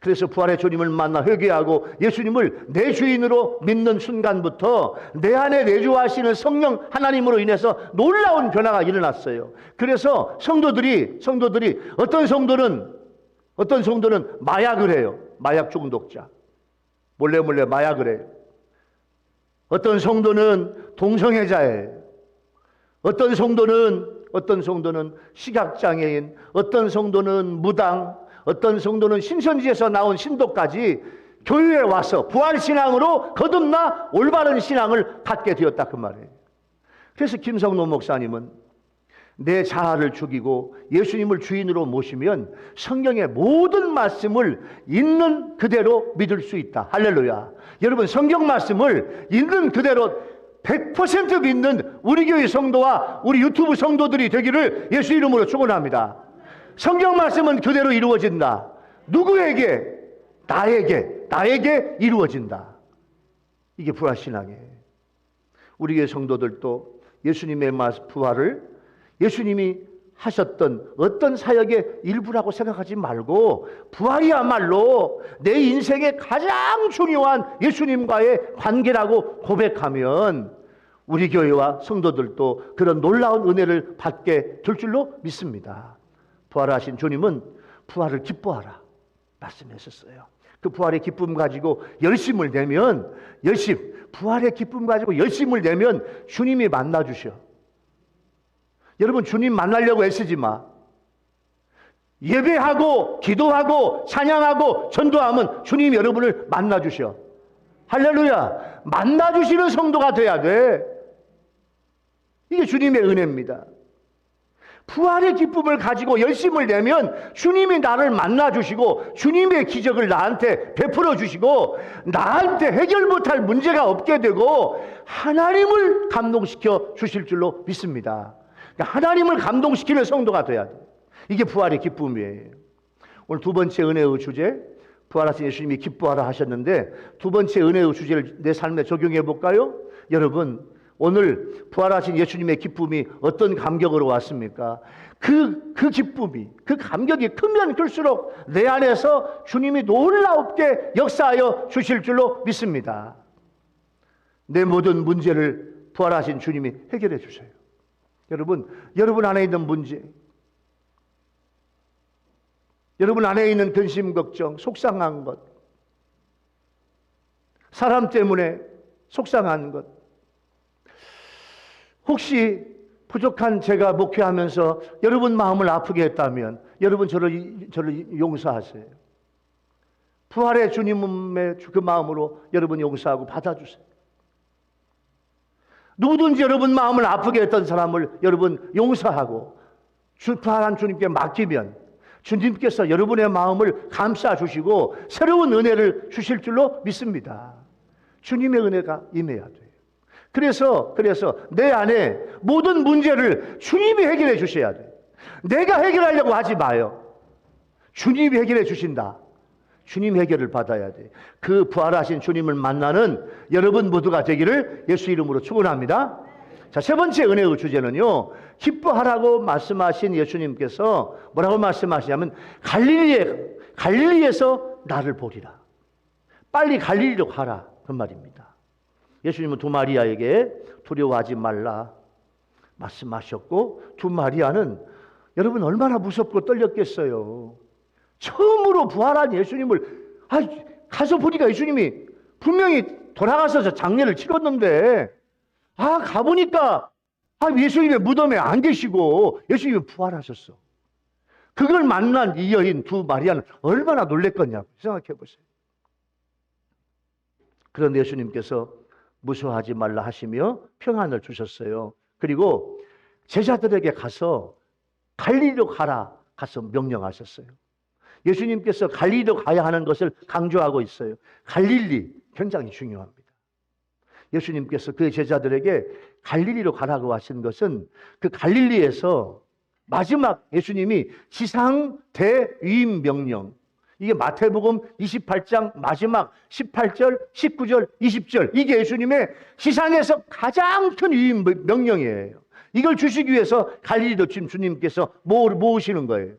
A: 그래서 부활의 주님을 만나 회개하고 예수님을 내 주인으로 믿는 순간부터 내 안에 내주하시는 성령 하나님으로 인해서 놀라운 변화가 일어났어요. 그래서 성도들이 어떤 성도는 마약을 해요. 마약 중독자. 몰래 마약을 해요. 어떤 성도는 동성애자예요. 어떤 성도는 시각장애인, 어떤 성도는 무당, 어떤 성도는 신천지에서 나온 신도까지 교회에 와서 부활신앙으로 거듭나 올바른 신앙을 갖게 되었다 그 말이에요. 그래서 김성노 목사님은 내 자아를 죽이고 예수님을 주인으로 모시면 성경의 모든 말씀을 있는 그대로 믿을 수 있다. 할렐루야. 여러분, 성경 말씀을 있는 그대로 100% 믿는 우리 교회 성도와 우리 유튜브 성도들이 되기를 예수 이름으로 축원합니다. 성경 말씀은 그대로 이루어진다. 누구에게? 나에게 이루어진다. 이게 부활신앙이에요. 우리 교회 성도들도 예수님의 부활을 예수님이 하셨던 어떤 사역의 일부라고 생각하지 말고 부활이야말로 내 인생의 가장 중요한 예수님과의 관계라고 고백하면 우리 교회와 성도들도 그런 놀라운 은혜를 받게 될 줄로 믿습니다. 부활하신 주님은 부활을 기뻐하라 말씀하셨어요. 그 부활의 기쁨 가지고 열심을 내면 부활의 기쁨 가지고 열심을 내면 주님이 만나주셔. 여러분, 주님 만나려고 애쓰지 마. 예배하고 기도하고 찬양하고 전도하면 주님이 여러분을 만나주셔. 할렐루야. 만나주시는 성도가 돼야 돼. 이게 주님의 은혜입니다. 부활의 기쁨을 가지고 열심을 내면 주님이 나를 만나주시고 주님의 기적을 나한테 베풀어 주시고 나한테 해결 못할 문제가 없게 되고 하나님을 감동시켜 주실 줄로 믿습니다. 하나님을 감동시키는 성도가 돼야 돼. 이게 부활의 기쁨이에요. 오늘 두 번째 은혜의 주제, 부활하신 예수님이 기뻐하라 하셨는데 두 번째 은혜의 주제를 내 삶에 적용해 볼까요? 여러분, 오늘 부활하신 예수님의 기쁨이 어떤 감격으로 왔습니까? 그 기쁨이, 그 감격이 크면 클수록 내 안에서 주님이 놀랍게 역사하여 주실 줄로 믿습니다. 내 모든 문제를 부활하신 주님이 해결해 주세요. 여러분 안에 있는 문제, 여러분 안에 있는 근심, 걱정, 속상한 것, 사람 때문에 속상한 것, 혹시 부족한 제가 목회하면서 여러분 마음을 아프게 했다면 여러분 저를 용서하세요. 부활의 주님의 그 마음으로 여러분 용서하고 받아주세요. 누구든지 여러분 마음을 아프게 했던 사람을 여러분 용서하고 부활한 주님께 맡기면 주님께서 여러분의 마음을 감싸주시고 새로운 은혜를 주실 줄로 믿습니다. 주님의 은혜가 임해야 돼요. 그래서 내 안에 모든 문제를 주님이 해결해 주셔야 돼요. 내가 해결하려고 하지 마요. 주님이 해결해 주신다. 주님 해결을 받아야 돼. 그 부활하신 주님을 만나는 여러분 모두가 되기를 예수 이름으로 축원합니다. 자, 세 번째 은혜의 주제는요, 기뻐하라고 말씀하신 예수님께서 뭐라고 말씀하시냐면 갈릴리에서 나를 보리라. 빨리 갈릴리로 가라. 그 말입니다. 예수님은 두 마리아에게 두려워하지 말라 말씀하셨고, 두 마리아는 여러분 얼마나 무섭고 떨렸겠어요. 처음으로 부활한 예수님을 가서 보니까 예수님이 분명히 돌아가서 장례를 치렀는데 가보니까 예수님의 무덤에 안 계시고 예수님이 부활하셨어. 그걸 만난 이 여인 두 마리아는 얼마나 놀랬겠냐고 생각해 보세요. 그런데 예수님께서 무서워하지 말라 하시며 평안을 주셨어요. 그리고 제자들에게 가서 갈릴리로 가서 명령하셨어요. 예수님께서 갈릴리로 가야 하는 것을 강조하고 있어요. 갈릴리 굉장히 중요합니다. 예수님께서 그 제자들에게 갈릴리로 가라고 하신 것은 그 갈릴리에서 마지막 예수님이 지상 대위임 명령, 이게 마태복음 28장 마지막 18절, 19절, 20절, 이게 예수님의 지상에서 가장 큰 위임 명령이에요. 이걸 주시기 위해서 갈릴리로 지금 주님께서 모으시는 거예요.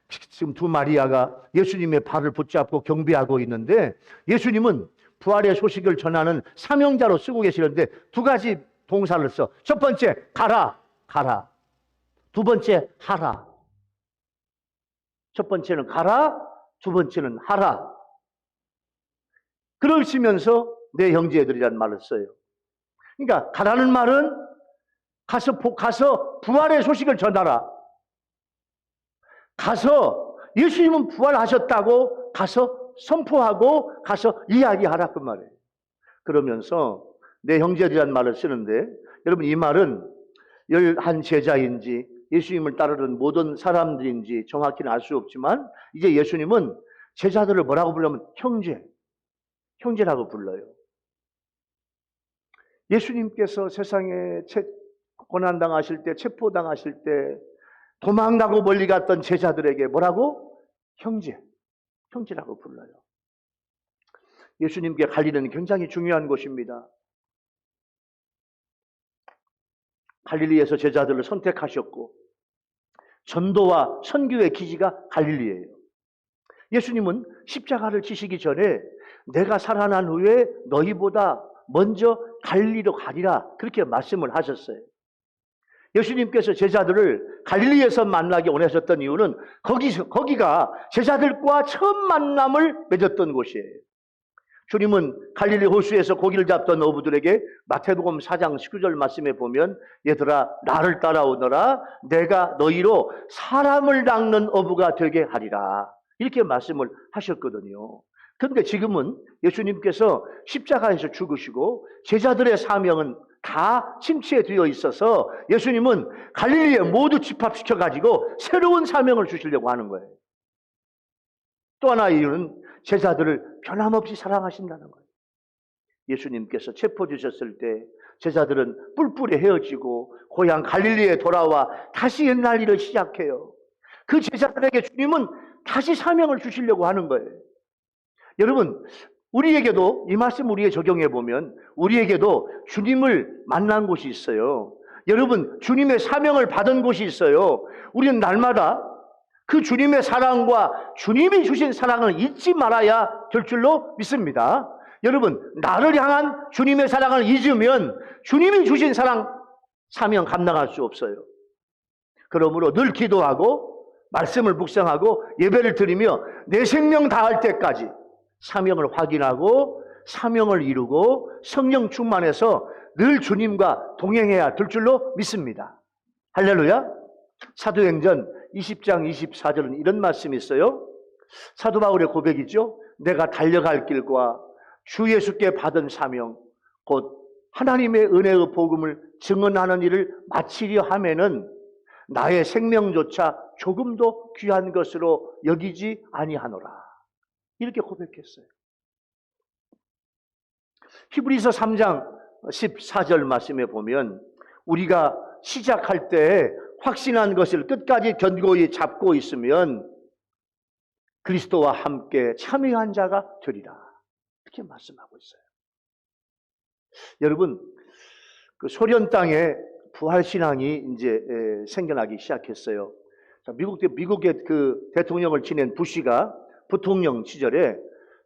A: 지금 두 마리아가 예수님의 발을 붙잡고 경배하고 있는데, 예수님은 부활의 소식을 전하는 사명자로 쓰고 계시는데 두 가지 동사를 써. 첫 번째 가라. 두 번째 하라. 첫 번째는 가라, 두 번째는 하라. 그러시면서 내 형제들이란 말을 써요. 그러니까 가라는 말은 가서 부활의 소식을 전하라. 가서 예수님은 부활하셨다고 가서 선포하고 가서 이야기하라, 그 말이에요. 그러면서 내 형제들이란 말을 쓰는데, 여러분 이 말은 11 제자인지 예수님을 따르는 모든 사람들인지 정확히는 알 수 없지만, 이제 예수님은 제자들을 뭐라고 부르면 형제라고 불러요. 예수님께서 세상에 고난당하실 때, 체포당하실 때 도망가고 멀리 갔던 제자들에게 뭐라고? 형제라고 불러요. 예수님께 갈릴리는 굉장히 중요한 곳입니다. 갈릴리에서 제자들을 선택하셨고 전도와 선교의 기지가 갈릴리예요. 예수님은 십자가를 지시기 전에 내가 살아난 후에 너희보다 먼저 갈릴리로 가리라, 그렇게 말씀을 하셨어요. 예수님께서 제자들을 갈릴리에서 만나게 원하셨던 이유는 거기가 제자들과 처음 만남을 맺었던 곳이에요. 주님은 갈릴리 호수에서 고기를 잡던 어부들에게 마태복음 4장 19절 말씀에 보면, 얘들아 나를 따라오너라, 내가 너희로 사람을 낚는 어부가 되게 하리라, 이렇게 말씀을 하셨거든요. 그런데 지금은 예수님께서 십자가에서 죽으시고 제자들의 사명은 다 침체되어 있어서 예수님은 갈릴리에 모두 집합시켜가지고 새로운 사명을 주시려고 하는 거예요. 또 하나의 이유는 제자들을 변함없이 사랑하신다는 거예요. 예수님께서 체포되셨을 때 제자들은 뿔뿔이 헤어지고 고향 갈릴리에 돌아와 다시 옛날 일을 시작해요. 그 제자들에게 주님은 다시 사명을 주시려고 하는 거예요. 여러분, 우리에게도 이 말씀 우리에 적용해 보면 우리에게도 주님을 만난 곳이 있어요. 여러분, 주님의 사명을 받은 곳이 있어요. 우리는 날마다 그 주님의 사랑과 주님이 주신 사랑을 잊지 말아야 될 줄로 믿습니다. 여러분, 나를 향한 주님의 사랑을 잊으면 주님이 주신 사명 감당할 수 없어요. 그러므로 늘 기도하고 말씀을 묵상하고 예배를 드리며 내 생명 다할 때까지 사명을 확인하고 사명을 이루고 성령 충만해서 늘 주님과 동행해야 될 줄로 믿습니다. 할렐루야. 사도행전 20장 24절은 이런 말씀이 있어요. 사도 바울의 고백이죠. 내가 달려갈 길과 주 예수께 받은 사명 곧 하나님의 은혜의 복음을 증언하는 일을 마치려 하면은 나의 생명조차 조금도 귀한 것으로 여기지 아니하노라, 이렇게 고백했어요. 히브리서 3장 14절 말씀에 보면 우리가 시작할 때 확신한 것을 끝까지 견고히 잡고 있으면 그리스도와 함께 참여한 자가 되리라, 이렇게 말씀하고 있어요. 여러분, 그 소련 땅에 부활 신앙이 이제 생겨나기 시작했어요. 자, 미국의 그 대통령을 지낸 부시가 부통령 시절에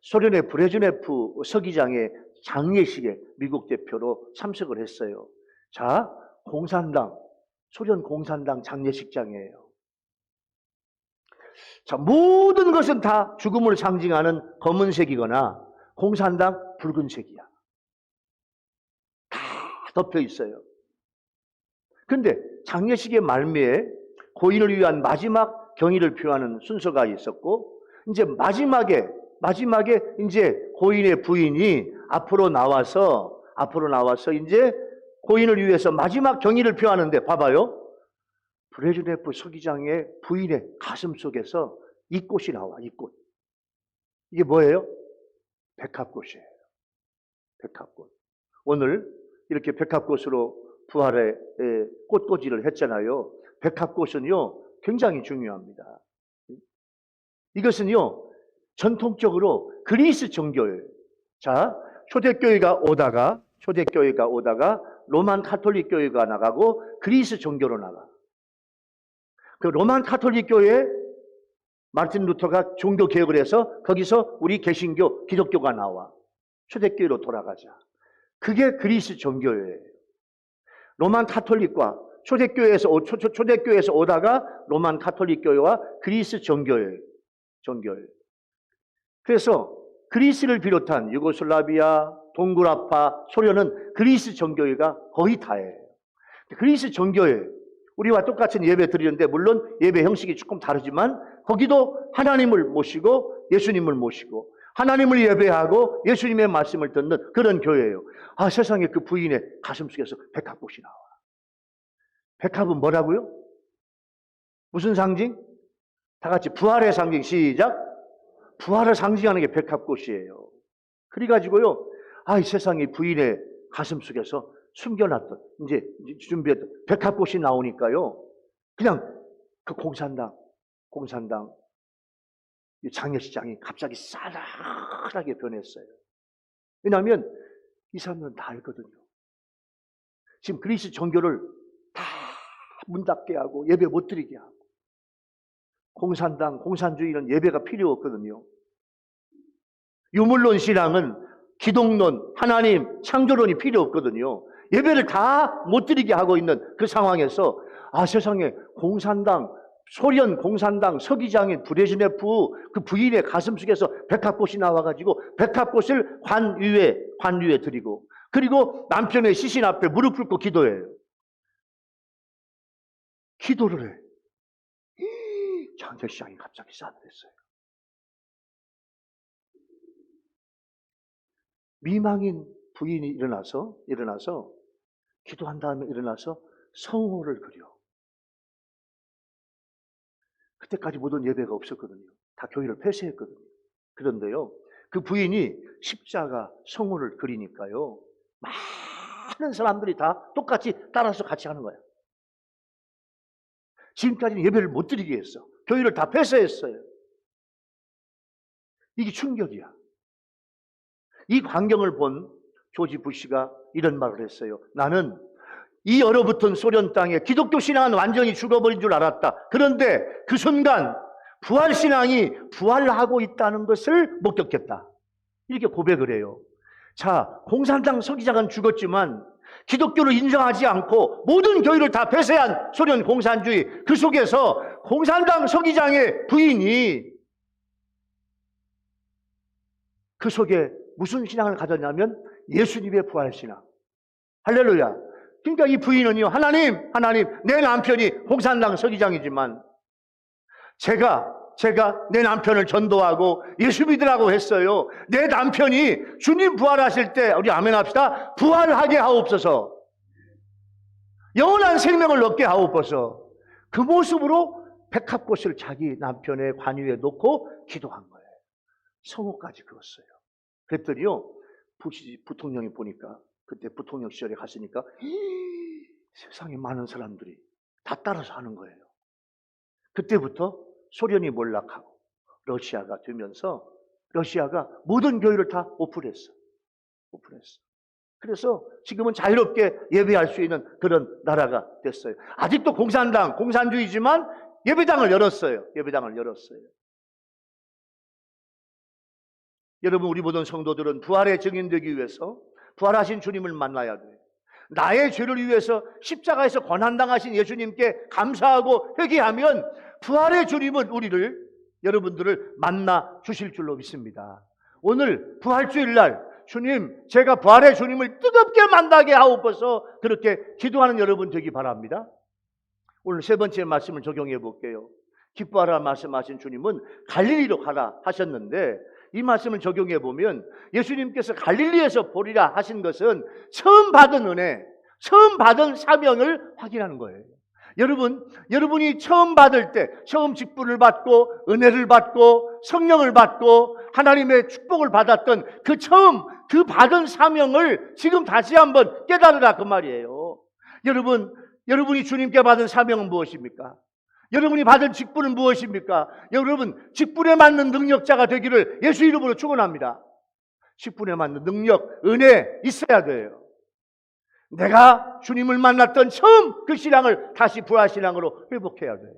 A: 소련의 브레즈네프 서기장의 장례식에 미국 대표로 참석을 했어요. 자, 공산당, 소련 공산당 장례식장이에요. 자, 모든 것은 다 죽음을 상징하는 검은색이거나 공산당 붉은색이야. 다 덮여 있어요. 근데 장례식의 말미에 고인을 위한 마지막 경의를 표하는 순서가 있었고, 이제 마지막에 이제 고인의 부인이 앞으로 나와서 이제 고인을 위해서 마지막 경의를 표하는데, 봐봐요. 브레즈네프 서기장의 부인의 가슴 속에서 이 꽃이 나와, 이 꽃. 이게 뭐예요? 백합꽃이에요. 백합꽃. 오늘 이렇게 백합꽃으로 부활의 꽃꽂이를 했잖아요. 백합꽃은요, 굉장히 중요합니다. 이것은요, 전통적으로 그리스 종교예요. 자, 초대교회가 오다가 로만 카톨릭 교회가 나가고 그리스 종교로 나가. 그 로만 카톨릭 교회에 마르틴 루터가 종교 개혁을 해서 거기서 우리 개신교, 기독교가 나와. 초대교회로 돌아가자. 그게 그리스 종교예요. 로만 카톨릭과 초대교회에서 오다가 로만 카톨릭 교회와 그리스 종교예요. 그래서 그리스를 비롯한 유고슬라비아, 동굴아파, 소련은 그리스 종교회가 거의 다예요. 그리스 종교회, 우리와 똑같은 예배 드리는데 물론 예배 형식이 조금 다르지만 거기도 하나님을 모시고 예수님을 모시고 하나님을 예배하고 예수님의 말씀을 듣는 그런 교회예요. 아, 세상에 그 부인의 가슴속에서 백합꽃이 나와. 백합은 뭐라고요? 무슨 상징? 다 같이 부활의 상징. 시작. 부활을 상징하는 게 백합꽃이에요. 그래가지고요, 아, 이 세상에 부인의 가슴속에서 숨겨놨던, 이제 준비했던 백합꽃이 나오니까요, 그냥 그 공산당 이 장례식장이 갑자기 싸늘하게 변했어요. 왜냐하면 이 사람들은 다 알거든요. 지금 그리스 종교를 다 문 닫게 하고 예배 못 드리게 하고, 공산주의는 예배가 필요 없거든요. 유물론 신앙은 기독론, 하나님, 창조론이 필요 없거든요. 예배를 다 못 드리게 하고 있는 그 상황에서, 아, 세상에 소련 공산당 서기장인 브레즈네프 그 부인의 가슴속에서 백합꽃이 나와가지고 백합꽃을 관 위에 드리고, 그리고 남편의 시신 앞에 무릎 꿇고 기도해요. 기도를 해. 장례식장이 갑자기 싸늘했어요. 미망인 부인이 일어나서 기도한 다음에 일어나서 성호를 그려. 그때까지 모든 예배가 없었거든요. 다 교회를 폐쇄했거든요. 그런데요, 그 부인이 십자가 성호를 그리니까요, 많은 사람들이 다 똑같이 따라서 같이 하는 거야. 지금까지는 예배를 못 드리게 했어. 교회를 다 폐쇄했어요. 이게 충격이야. 이 광경을 본 조지 부시가 이런 말을 했어요. 나는 이 얼어붙은 소련 땅에 기독교 신앙은 완전히 죽어버린 줄 알았다. 그런데 그 순간 부활신앙이 부활하고 있다는 것을 목격했다. 이렇게 고백을 해요. 자, 공산당 서기장은 죽었지만 기독교를 인정하지 않고 모든 교회를 다 폐쇄한 소련 공산주의, 그 속에서 공산당 서기장의 부인이 그 속에 무슨 신앙을 가졌냐면 예수님의 부활신앙. 할렐루야. 그러니까 이 부인은요, 하나님, 내 남편이 공산당 서기장이지만 제가 내 남편을 전도하고 예수 믿으라고 했어요. 내 남편이 주님 부활하실 때, 우리 아멘 합시다. 부활하게 하옵소서. 영원한 생명을 얻게 하옵소서. 그 모습으로 백합꽃을 자기 남편의 관유에 놓고 기도한 거예요. 성호까지 그었어요. 그랬더니요, 부시 부통령이 보니까, 그때 부통령 시절에 갔으니까 세상에 많은 사람들이 다 따라서 하는 거예요. 그때부터 소련이 몰락하고 러시아가 되면서 러시아가 모든 교회를 다 오픈했어. 그래서 지금은 자유롭게 예배할 수 있는 그런 나라가 됐어요. 아직도 공산주의지만 예배당을 열었어요. 여러분, 우리 모든 성도들은 부활의 증인되기 위해서 부활하신 주님을 만나야 돼요. 나의 죄를 위해서 십자가에서 고난당하신 예수님께 감사하고 회개하면 부활의 주님은 여러분들을 만나 주실 줄로 믿습니다. 오늘 부활주일날 주님, 제가 부활의 주님을 뜨겁게 만나게 하옵소서, 그렇게 기도하는 여러분 되기 바랍니다. 오늘 세 번째 말씀을 적용해 볼게요. 기뻐하라 말씀하신 주님은 갈릴리로 가라 하셨는데, 이 말씀을 적용해 보면 예수님께서 갈릴리에서 보리라 하신 것은 처음 받은 은혜, 처음 받은 사명을 확인하는 거예요. 여러분이 처음 받을 때, 처음 직분을 받고 은혜를 받고 성령을 받고 하나님의 축복을 받았던 그 받은 사명을 지금 다시 한번 깨달으라, 그 말이에요. 여러분이 주님께 받은 사명은 무엇입니까? 여러분이 받은 직분은 무엇입니까? 여러분, 직분에 맞는 능력자가 되기를 예수 이름으로 축원합니다. 직분에 맞는 능력, 은혜 있어야 돼요. 내가 주님을 만났던 처음 그 신앙을 다시 부활신앙으로 회복해야 돼요.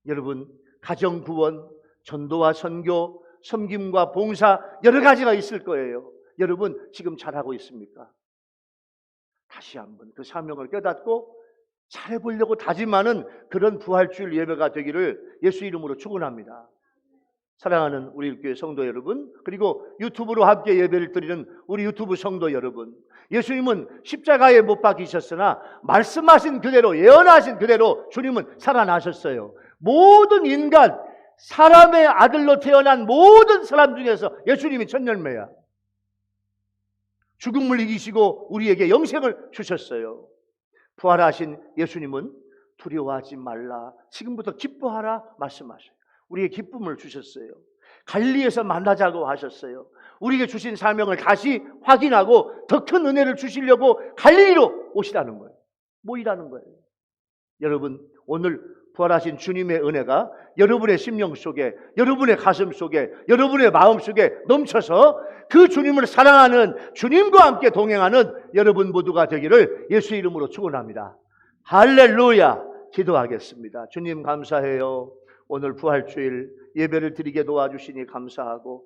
A: 여러분, 가정 구원, 전도와 선교, 섬김과 봉사 여러 가지가 있을 거예요. 여러분, 지금 잘하고 있습니까? 다시 한번 그 사명을 깨닫고 잘해보려고 다짐하는 그런 부활주일 예배가 되기를 예수 이름으로 축원합니다. 사랑하는 우리 교회 성도 여러분, 그리고 유튜브로 함께 예배를 드리는 우리 유튜브 성도 여러분, 예수님은 십자가에 못 박히셨으나 말씀하신 그대로, 예언하신 그대로 주님은 살아나셨어요. 모든 인간, 사람의 아들로 태어난 모든 사람 중에서 예수님이 첫 열매야. 죽음을 이기시고 우리에게 영생을 주셨어요. 부활하신 예수님은 두려워하지 말라, 지금부터 기뻐하라 말씀하셔요. 우리에게 기쁨을 주셨어요. 갈릴리에서 만나자고 하셨어요. 우리에게 주신 사명을 다시 확인하고 더 큰 은혜를 주시려고 갈릴리로 오시라는 거예요. 모이라는 거예요. 여러분, 오늘 부활하신 주님의 은혜가 여러분의 심령 속에, 여러분의 가슴 속에, 여러분의 마음 속에 넘쳐서 그 주님을 사랑하는, 주님과 함께 동행하는 여러분 모두가 되기를 예수 이름으로 축원합니다. 할렐루야. 기도하겠습니다. 주님, 감사해요. 오늘 부활주일 예배를 드리게 도와주시니 감사하고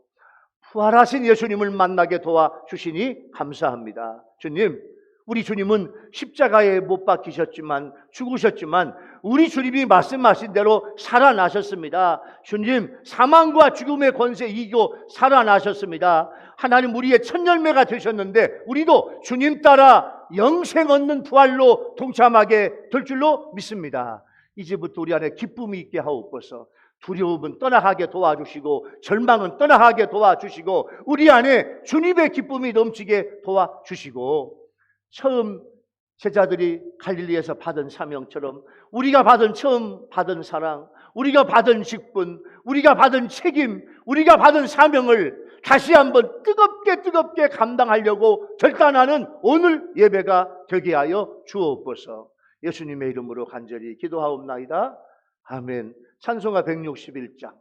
A: 부활하신 예수님을 만나게 도와주시니 감사합니다. 주님, 우리 주님은 십자가에 못 박히셨지만, 죽으셨지만 우리 주님이 말씀하신 대로 살아나셨습니다. 주님, 사망과 죽음의 권세 이기고 살아나셨습니다. 하나님, 우리의 첫 열매가 되셨는데 우리도 주님 따라 영생 얻는 부활로 동참하게 될 줄로 믿습니다. 이제부터 우리 안에 기쁨이 있게 하옵소서. 두려움은 떠나가게 도와주시고 절망은 떠나가게 도와주시고 우리 안에 주님의 기쁨이 넘치게 도와주시고, 처음 제자들이 갈릴리에서 받은 사명처럼 우리가 처음 받은 사랑, 우리가 받은 직분, 우리가 받은 책임, 우리가 받은 사명을 다시 한번 뜨겁게 감당하려고 결단하는 오늘 예배가 되게 하여 주옵소서. 예수님의 이름으로 간절히 기도하옵나이다. 아멘. 찬송가 161장.